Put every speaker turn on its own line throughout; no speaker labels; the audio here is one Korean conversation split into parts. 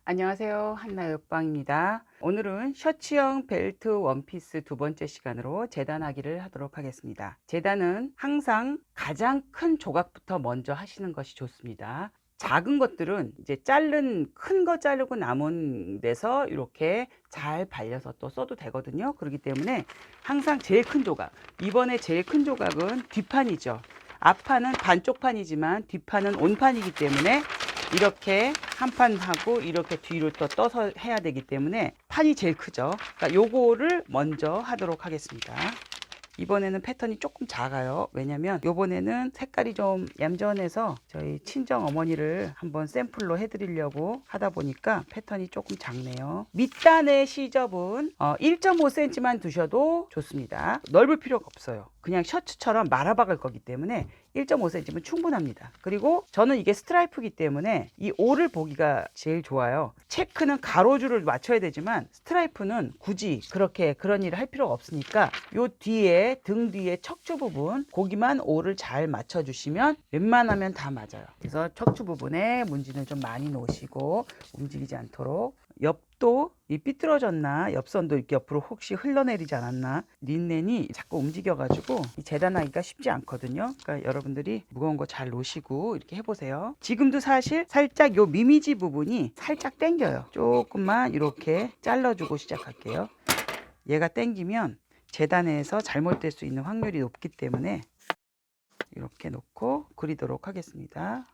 안녕하세요. 한나 옆방입니다. 오늘은 셔츠형 벨트 원피스 두 번째 시간으로 재단하기를 하도록 하겠습니다. 재단은 항상 가장 큰 조각부터 먼저 하시는 것이 좋습니다. 작은 것들은 이제 큰 거 자르고 남은 데서 이렇게 잘 발려서 또 써도 되거든요. 그렇기 때문에 항상 제일 큰 조각, 이번에 제일 큰 조각은 뒷판이죠. 앞판은 반쪽판이지만 뒷판은 온판이기 때문에 이렇게 한 판 하고 이렇게 뒤로 또 떠서 해야 되기 때문에 판이 제일 크죠. 그러니까 요거를 먼저 하도록 하겠습니다. 이번에는 패턴이 조금 작아요. 왜냐면 이번에는 색깔이 좀 얌전해서 저희 친정 어머니를 한번 샘플로 해드리려고 하다 보니까 패턴이 조금 작네요. 밑단의 시접은 1.5cm만 두셔도 좋습니다. 넓을 필요가 없어요. 그냥 셔츠처럼 말아박을 거기 때문에 1.5cm면 충분합니다. 그리고 저는 이게 스트라이프이기 때문에 이 O를 보기가 제일 좋아요. 체크는 가로줄을 맞춰야 되지만 스트라이프는 굳이 그런 일을 할 필요가 없으니까 요 뒤에 등 뒤에 척추 부분 거기만 O를 잘 맞춰주시면 웬만하면 다 맞아요. 그래서 척추 부분에 문지는 좀 많이 놓으시고 움직이지 않도록 옆도 이 삐뚤어졌나 옆선도 이렇게 옆으로 혹시 흘러내리지 않았나 린넨이 자꾸 움직여 가지고 재단하기가 쉽지 않거든요. 그러니까 여러분들이 무거운 거 잘 놓으시고 이렇게 해보세요. 지금도 사실 살짝 요 미미지 부분이 살짝 당겨요. 조금만 이렇게 잘라주고 시작할게요. 얘가 당기면 재단에서 잘못될 수 있는 확률이 높기 때문에 이렇게 놓고 그리도록 하겠습니다.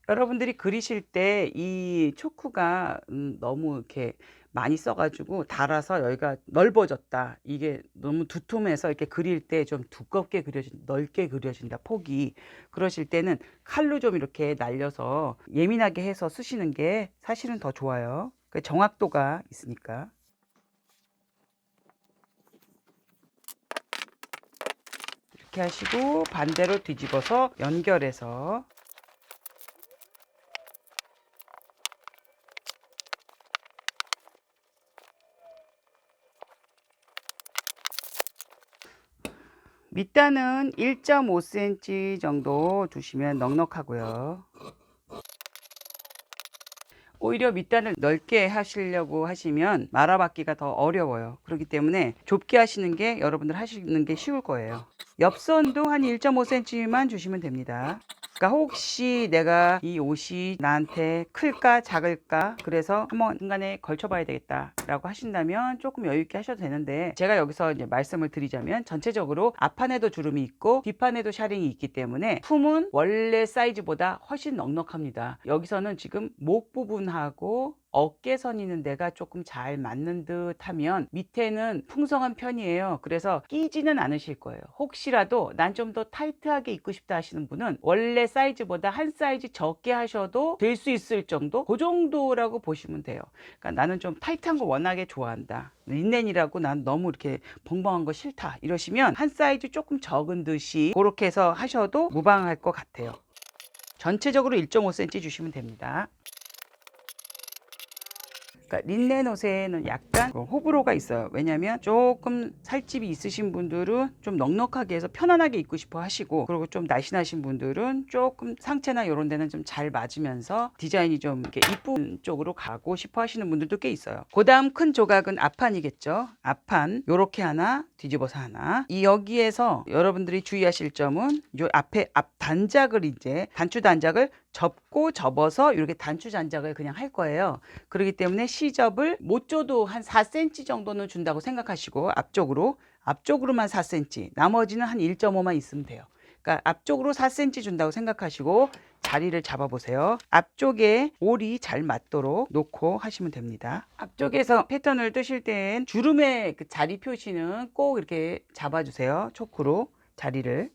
여러분들이 그리실 때 이 초크가 너무 이렇게 많이 써가지고 닳아서 여기가 넓어졌다. 이게 너무 두툼해서 이렇게 그릴 때 좀 두껍게 넓게 그려진다. 폭이. 그러실 때는 칼로 좀 이렇게 날려서 예민하게 해서 쓰시는 게 사실은 더 좋아요. 그 정확도가 있으니까. 이렇게 하시고 반대로 뒤집어서 연결해서 밑단은 1.5cm 정도 두시면 넉넉하고요. 오히려 밑단을 넓게 하시려고 하시면 말아받기가 더 어려워요. 그렇기 때문에 좁게 하시는 게 여러분들 하시는 게 쉬울 거예요. 옆선도 한 1.5cm만 주시면 됩니다. 그러니까 혹시 내가 이 옷이 나한테 클까 작을까 그래서 한번 중간에 걸쳐봐야 되겠다 라고 하신다면 조금 여유 있게 하셔도 되는데, 제가 여기서 이제 말씀을 드리자면 전체적으로 앞판에도 주름이 있고 뒷판에도 샤링이 있기 때문에 품은 원래 사이즈보다 훨씬 넉넉합니다. 여기서는 지금 목 부분하고 어깨선 있는 데가 조금 잘 맞는 듯 하면 밑에는 풍성한 편이에요. 그래서 끼지는 않으실 거예요. 혹시라도 난 좀 더 타이트하게 입고 싶다 하시는 분은 원래 사이즈보다 한 사이즈 적게 하셔도 될 수 있을 정도, 그 정도라고 보시면 돼요. 그러니까 나는 좀 타이트한 거 워낙에 좋아한다, 린넨이라고 난 너무 이렇게 벙벙한 거 싫다 이러시면 한 사이즈 조금 적은 듯이 그렇게 해서 하셔도 무방할 것 같아요. 전체적으로 1.5cm 주시면 됩니다. 그러니까 린넨 옷에는 약간 호불호가 있어요. 왜냐면 조금 살집이 있으신 분들은 좀 넉넉하게 해서 편안하게 입고 싶어 하시고, 그리고 좀 날씬하신 분들은 조금 상체나 이런 데는 좀 잘 맞으면서 디자인이 좀 이렇게 이쁜 쪽으로 가고 싶어 하시는 분들도 꽤 있어요. 그 다음 큰 조각은 앞판이겠죠. 앞판 요렇게 하나 뒤집어서 하나. 이 여기에서 여러분들이 주의하실 점은 요 앞에 앞 단작을, 이제 단추 단작을 접고 접어서 이렇게 단추 단작을 그냥 할 거예요. 그렇기 때문에 시접을 못 줘도 한 4cm 정도는 준다고 생각하시고 앞쪽으로만 4cm, 나머지는 한 1.5만 있으면 돼요. 그러니까 앞쪽으로 4cm 준다고 생각하시고 자리를 잡아 보세요. 앞쪽에 올이 잘 맞도록 놓고 하시면 됩니다. 앞쪽에서 패턴을 뜨실 땐 주름의 그 자리 표시는 꼭 이렇게 잡아 주세요. 초크로 자리를.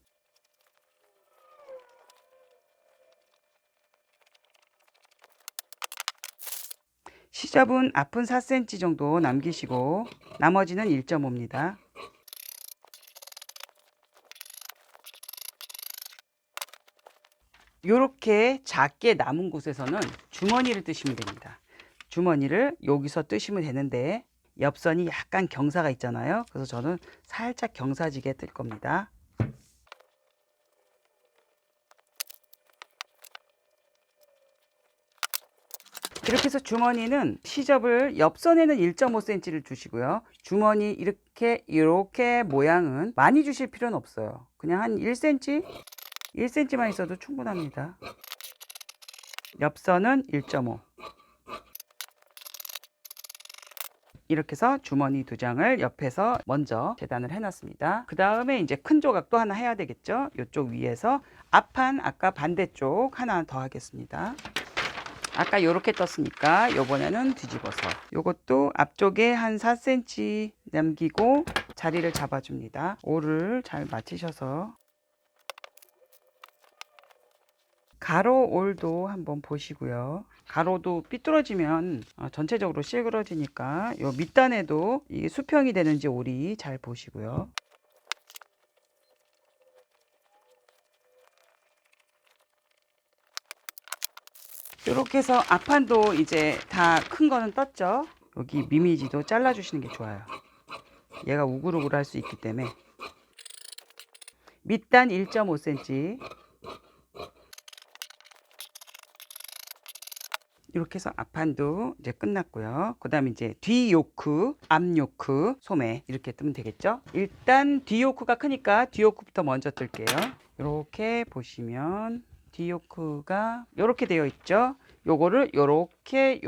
시접은 앞은 4cm 정도 남기시고 나머지는 1.5입니다. 이렇게 작게 남은 곳에서는 주머니를 뜨시면 됩니다. 주머니를 여기서 뜨시면 되는데 옆선이 약간 경사가 있잖아요. 그래서 저는 살짝 경사지게 뜰 겁니다. 이렇게 해서 주머니는 시접을 옆선에는 1.5cm를 주시고요. 주머니 이렇게 모양은 많이 주실 필요는 없어요. 그냥 한 1cm? 1cm만 있어도 충분합니다. 옆선은 1.5. 이렇게 해서 주머니 2장을 옆에서 먼저 재단을 해놨습니다. 그 다음에 이제 큰 조각도 하나 해야 되겠죠. 이쪽 위에서 앞판 아까 반대쪽 하나 더 하겠습니다. 아까 이렇게 떴으니까 이번에는 뒤집어서 이것도 앞쪽에 한 4cm 남기고 자리를 잡아줍니다. 올을 잘 맞추셔서 가로 올도 한번 보시고요. 가로도 삐뚤어지면 전체적으로 찌그러지니까 요 밑단에도 이게 수평이 되는지 올이 잘 보시고요. 이렇게 해서 앞판도 이제 다 큰 거는 떴죠. 여기 미미지도 잘라 주시는 게 좋아요. 얘가 우글우글 할 수 있기 때문에. 밑단 1.5cm 이렇게 해서 앞판도 이제 끝났고요. 그 다음에 이제 뒤 요크, 앞 요크, 소매 이렇게 뜨면 되겠죠. 일단 뒤 요크가 크니까 뒤 요크부터 먼저 뜰게요. 이렇게 보시면 뒤 요크가 이렇게 되어 있죠. 요거를 요렇게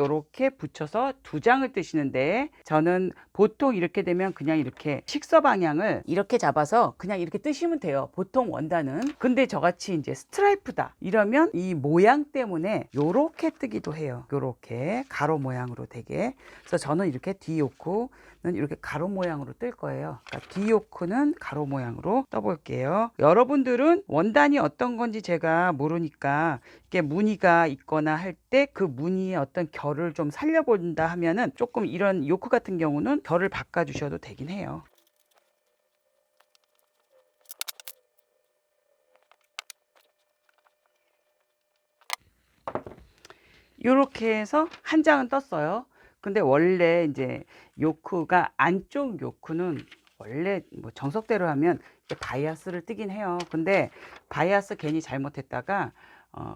붙여서 2장을 뜨시는데, 저는 보통 이렇게 되면 그냥 이렇게 식서 방향을 이렇게 잡아서 그냥 이렇게 뜨시면 돼요, 보통 원단은. 근데 저같이 이제 스트라이프다 이러면 이 모양 때문에 요렇게 뜨기도 해요. 요렇게 가로 모양으로 되게. 그래서 저는 이렇게 뒤요크는 이렇게 가로 모양으로 뜰 거예요. 그러니까 뒤요크는 가로 모양으로 떠볼게요. 여러분들은 원단이 어떤 건지 제가 모르니까 이렇게 무늬가 있거나 할 때 그 무늬의 어떤 결을 좀 살려본다 하면은 조금 이런 요크 같은 경우는 결을 바꿔 주셔도 되긴 해요. 이렇게 해서 한 장은 떴어요. 근데 원래 이제 요크가 안쪽 요크는 원래 뭐 정석대로 하면 바이아스를 뜨긴 해요. 근데 바이아스 괜히 잘못했다가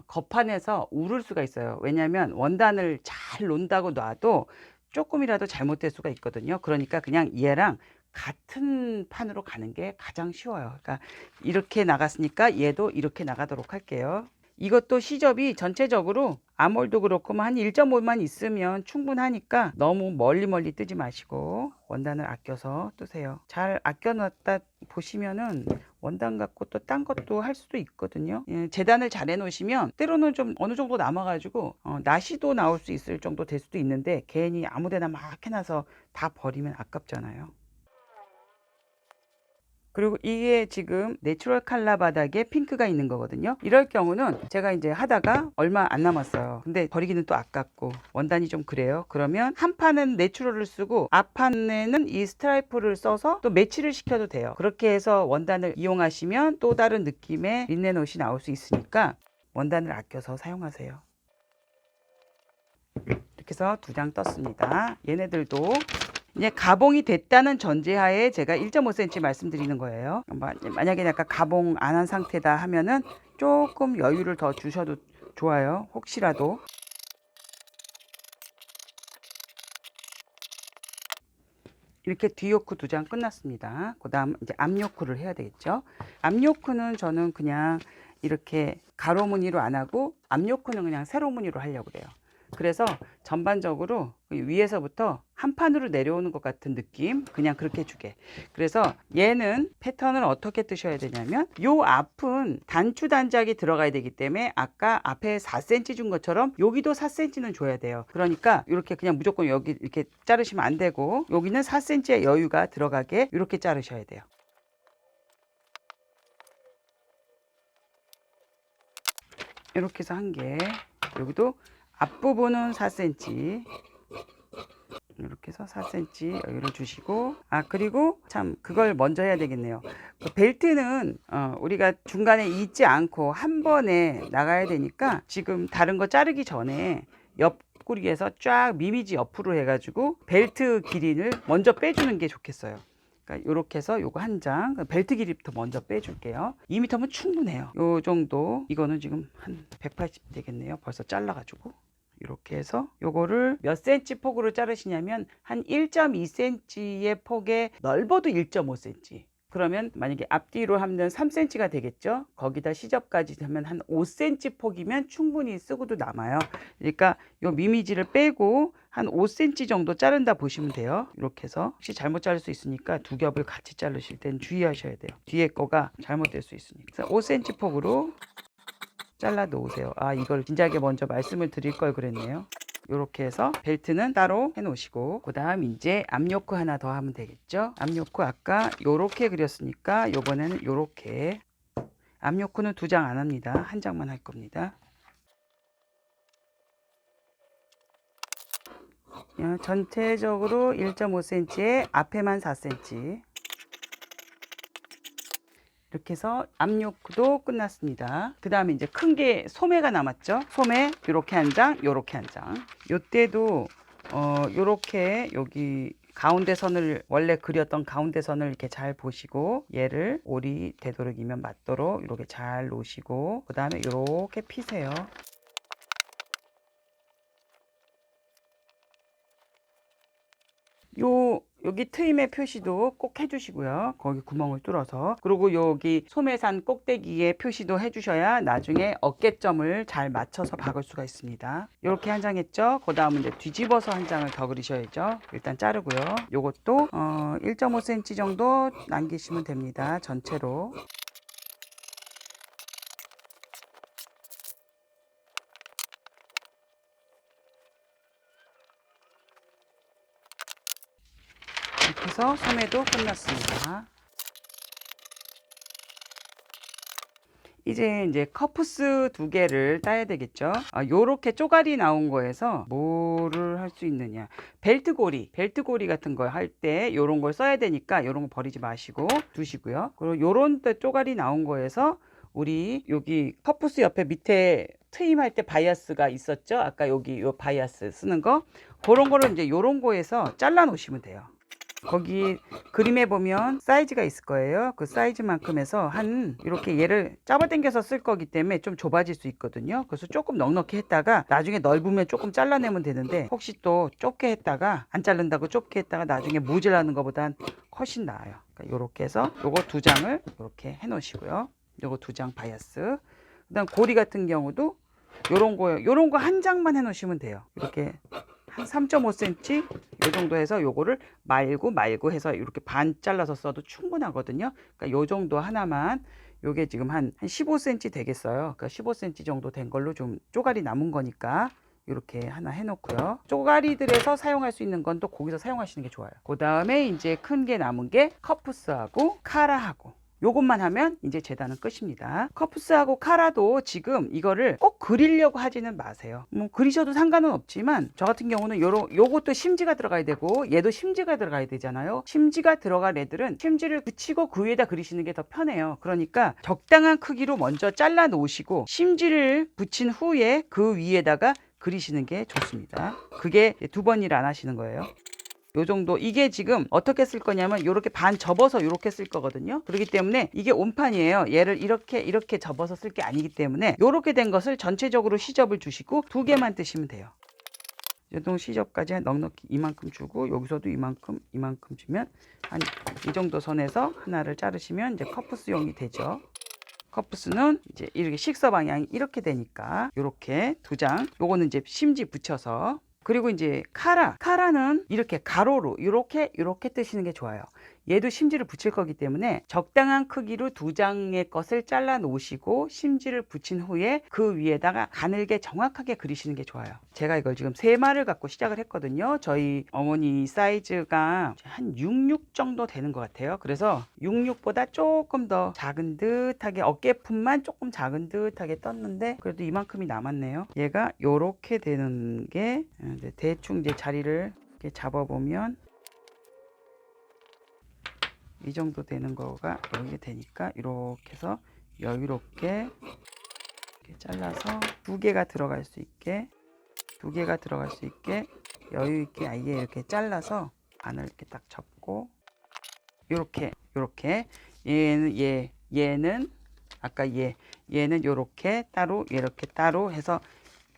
겉판에서 우를 수가 있어요. 왜냐하면 원단을 잘 논다고 놔도 조금이라도 잘못될 수가 있거든요. 그러니까 그냥 얘랑 같은 판으로 가는 게 가장 쉬워요. 그러니까 이렇게 나갔으니까 얘도 이렇게 나가도록 할게요. 이것도 시접이 전체적으로 아몰도 그렇고 한 1.5만 있으면 충분하니까 너무 멀리 뜨지 마시고 원단을 아껴서 뜨세요. 잘 아껴놨다 보시면은 원단 갖고 또 딴 것도 할 수도 있거든요. 재단을 잘 해놓으시면 때로는 좀 어느 정도 남아가지고 나시도 나올 수 있을 정도 될 수도 있는데, 괜히 아무데나 막 해놔서 다 버리면 아깝잖아요. 그리고 이게 지금 내추럴 컬러 바닥에 핑크가 있는 거거든요. 이럴 경우는 제가 이제 하다가 얼마 안 남았어요. 근데 버리기는 또 아깝고 원단이 좀 그래요. 그러면 한 판은 내추럴을 쓰고 앞판에는 이 스트라이프를 써서 또 매치를 시켜도 돼요. 그렇게 해서 원단을 이용하시면 또 다른 느낌의 린넨 옷이 나올 수 있으니까 원단을 아껴서 사용하세요. 이렇게 해서 2장 떴습니다. 얘네들도 이제 가봉이 됐다는 전제하에 제가 1.5cm 말씀드리는 거예요. 만약에 약간 가봉 안 한 상태다 하면은 조금 여유를 더 주셔도 좋아요. 혹시라도. 이렇게 뒤요크 2장 끝났습니다. 그 다음 이제 앞요크를 해야 되겠죠. 앞요크는 저는 그냥 이렇게 가로 무늬로 안 하고 앞요크는 그냥 세로 무늬로 하려고 그래요. 그래서 전반적으로 위에서부터 한 판으로 내려오는 것 같은 느낌, 그냥 그렇게 주게. 그래서 얘는 패턴을 어떻게 뜨셔야 되냐면, 요 앞은 단추 단작이 들어가야 되기 때문에 아까 앞에 4cm 준 것처럼 여기도 4cm는 줘야 돼요. 그러니까 이렇게 그냥 무조건 여기 이렇게 자르시면 안 되고, 여기는 4cm의 여유가 들어가게 이렇게 자르셔야 돼요. 이렇게 해서 한 개, 여기도 앞부분은 4cm, 이렇게 해서 4cm 여유를 주시고, 그리고 참 그걸 먼저 해야 되겠네요. 그 벨트는 우리가 중간에 잊지 않고 한 번에 나가야 되니까, 지금 다른 거 자르기 전에 옆구리에서 쫙 미미지 옆으로 해가지고 벨트 길이를 먼저 빼주는 게 좋겠어요. 그러니까 이렇게 해서 요거 한 장, 벨트 길이부터 먼저 빼줄게요. 2m면 충분해요. 요 정도. 이거는 지금 한 180 되겠네요. 벌써 잘라가지고 이렇게 해서 요거를 몇 cm 폭으로 자르시냐면 한 1.2cm의 폭에 넓어도 1.5cm. 그러면 만약에 앞뒤로 하면 3cm가 되겠죠. 거기다 시접까지 하면 한 5cm 폭이면 충분히 쓰고도 남아요. 그러니까 요 미미지를 빼고 한 5cm 정도 자른다 보시면 돼요. 이렇게 해서 혹시 잘못 자를 수 있으니까 두 겹을 같이 자르실 땐 주의하셔야 돼요. 뒤에 거가 잘못될 수 있으니까. 그래서 5cm 폭으로 잘라 놓으세요. 아, 이걸 진작에 먼저 말씀을 드릴 걸 그랬네요. 이렇게 해서 벨트는 따로 해 놓으시고, 그 다음 이제 앞요크 하나 더 하면 되겠죠. 앞요크 아까 요렇게 그렸으니까 요번에는 요렇게, 앞요크는 2장 안 합니다. 1장만 할 겁니다. 전체적으로 1.5cm에 앞에만 4cm. 이렇게 해서 앞요크도 끝났습니다. 그 다음에 이제 큰 게 소매가 남았죠. 소매 요렇게 한 장, 요렇게 한 장. 요때도 요렇게 여기 가운데 선을, 원래 그렸던 가운데 선을 이렇게 잘 보시고, 얘를 올이 되도록이면 맞도록 이렇게 잘 놓으시고, 그 다음에 요렇게 피세요. 여기 트임의 표시도 꼭 해주시고요. 거기 구멍을 뚫어서. 그리고 여기 소매산 꼭대기에 표시도 해주셔야 나중에 어깨점을 잘 맞춰서 박을 수가 있습니다. 이렇게 한 장 했죠. 그 다음은 이제 뒤집어서 한 장을 더 그리셔야죠. 일단 자르고요. 요것도 1.5cm 정도 남기시면 됩니다. 전체로. 이렇게 해서 소매도 끝났습니다. 이제 커프스 2개를 따야 되겠죠. 요렇게 쪼가리 나온 거에서 뭐를 할 수 있느냐, 벨트고리 같은 거 할 때 요런 걸 써야 되니까 요런 거 버리지 마시고 두시고요. 그리고 요런 때 쪼가리 나온 거에서 우리 여기 커프스 옆에 밑에 트임할 때 바이아스가 있었죠. 아까 여기 요 바이아스 쓰는 거, 그런 거를 이제 요런 거에서 잘라 놓으시면 돼요. 거기 그림에 보면 사이즈가 있을 거예요. 그 사이즈만큼에서 한 이렇게 얘를 잡아당겨서 쓸 거기 때문에 좀 좁아질 수 있거든요. 그래서 조금 넉넉히 했다가 나중에 넓으면 조금 잘라내면 되는데, 혹시 또 좁게 했다가 안 자른다고 좁게 했다가 나중에 모자라는 것보단 훨씬 나아요. 그러니까 이렇게 해서 요거 2장을 이렇게 해 놓으시고요. 요거 2장 바이아스. 그다음 고리 같은 경우도 요런 거 한 장만 해 놓으시면 돼요. 이렇게 한 3.5cm 요 정도 해서 요거를 말고 해서 이렇게 반 잘라서 써도 충분하거든요. 그러니까 요 정도 하나만, 요게 지금 한 15cm 되겠어요. 그러니까 15cm 정도 된 걸로 좀 쪼가리 남은 거니까 이렇게 하나 해 놓고요. 쪼가리들에서 사용할 수 있는 건 또 거기서 사용하시는 게 좋아요. 그 다음에 이제 큰 게 남은 게 커프스하고 카라하고, 요것만 하면 이제 재단은 끝입니다. 커프스하고 카라도 지금 이거를 꼭 그리려고 하지는 마세요. 뭐 그리셔도 상관은 없지만, 저 같은 경우는 요것도 심지가 들어가야 되고 얘도 심지가 들어가야 되잖아요. 심지가 들어갈 애들은 심지를 붙이고 그 위에다 그리시는 게 더 편해요. 그러니까 적당한 크기로 먼저 잘라 놓으시고 심지를 붙인 후에 그 위에다가 그리시는 게 좋습니다. 그게 2번일 안 하시는 거예요. 요 정도. 이게 지금 어떻게 쓸 거냐면 이렇게 반 접어서 이렇게 쓸 거거든요. 그렇기 때문에 이게 온판이에요. 얘를 이렇게 접어서 쓸 게 아니기 때문에 이렇게 된 것을 전체적으로 시접을 주시고 2개만 뜨시면 돼요. 요동 시접까지 넉넉히 이만큼 주고, 여기서도 이만큼 주면 한 이 정도 선에서 하나를 자르시면 이제 커프스용이 되죠. 커프스는 이제 이렇게 식서 방향이 이렇게 되니까 이렇게 2장, 요거는 이제 심지 붙여서. 그리고 이제 카라는 이렇게 가로로 이렇게 뜨시는 게 좋아요. 얘도 심지를 붙일 거기 때문에 적당한 크기로 2장의 것을 잘라 놓으시고 심지를 붙인 후에 그 위에다가 가늘게 정확하게 그리시는 게 좋아요. 제가 이걸 지금 3마를 갖고 시작을 했거든요. 저희 어머니 사이즈가 한 66 정도 되는 것 같아요. 그래서 66보다 조금 더 작은 듯하게, 어깨품만 조금 작은 듯하게 떴는데 그래도 이만큼이 남았네요. 얘가 요렇게 되는 게, 대충 이제 자리를 이렇게 잡아보면 이 정도 되는 거가 이렇게 되니까 이렇게 해서 여유롭게 이렇게 잘라서 2개가 들어갈 수 있게 여유 있게 아예 이렇게 잘라서 반을 이렇게 딱 접고, 이렇게 얘는 아까 얘는 요렇게 따로, 이렇게 따로 해서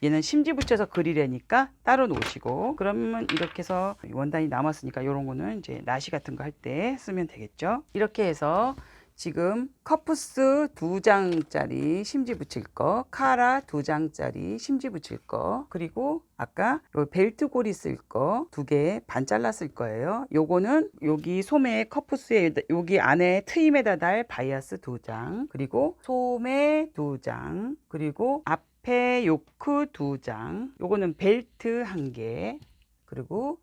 얘는 심지 붙여서 그리려니까 따로 놓으시고, 그러면 이렇게 해서 원단이 남았으니까 이런 거는 이제 나시 같은 거 할 때 쓰면 되겠죠. 이렇게 해서 지금 커프스 2장짜리 심지 붙일 거, 카라 2장짜리 심지 붙일 거, 그리고 아까 요 벨트 고리 쓸 거 2개 반 잘라 쓸 거예요. 요거는 여기 소매 커프스에 여기 안에 트임에다 달 바이아스 2장, 그리고 소매 2장, 그리고 앞에 요크 2장, 요거는 벨트 1개, 그리고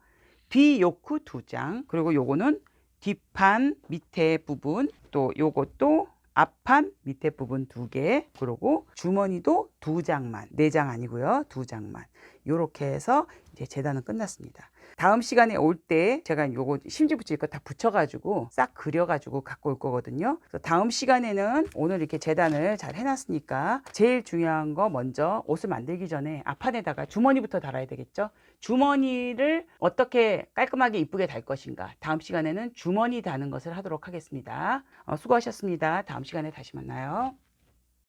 뒤 요크 2장, 그리고 요거는 뒷판 밑에 부분, 또 요것도 앞판 밑에 부분 2개, 그리고 주머니도 2장만, 4장 아니고요, 2장만. 요렇게 해서 이제 재단은 끝났습니다. 다음 시간에 올 때 제가 요거 심지 붙일 거 다 붙여가지고 싹 그려가지고 갖고 올 거거든요. 그래서 다음 시간에는 오늘 이렇게 재단을 잘 해놨으니까 제일 중요한 거 먼저 옷을 만들기 전에 앞판에다가 주머니부터 달아야 되겠죠. 주머니를 어떻게 깔끔하게 이쁘게 달 것인가, 다음 시간에는 주머니 다는 것을 하도록 하겠습니다. 수고하셨습니다. 다음 시간에 다시 만나요.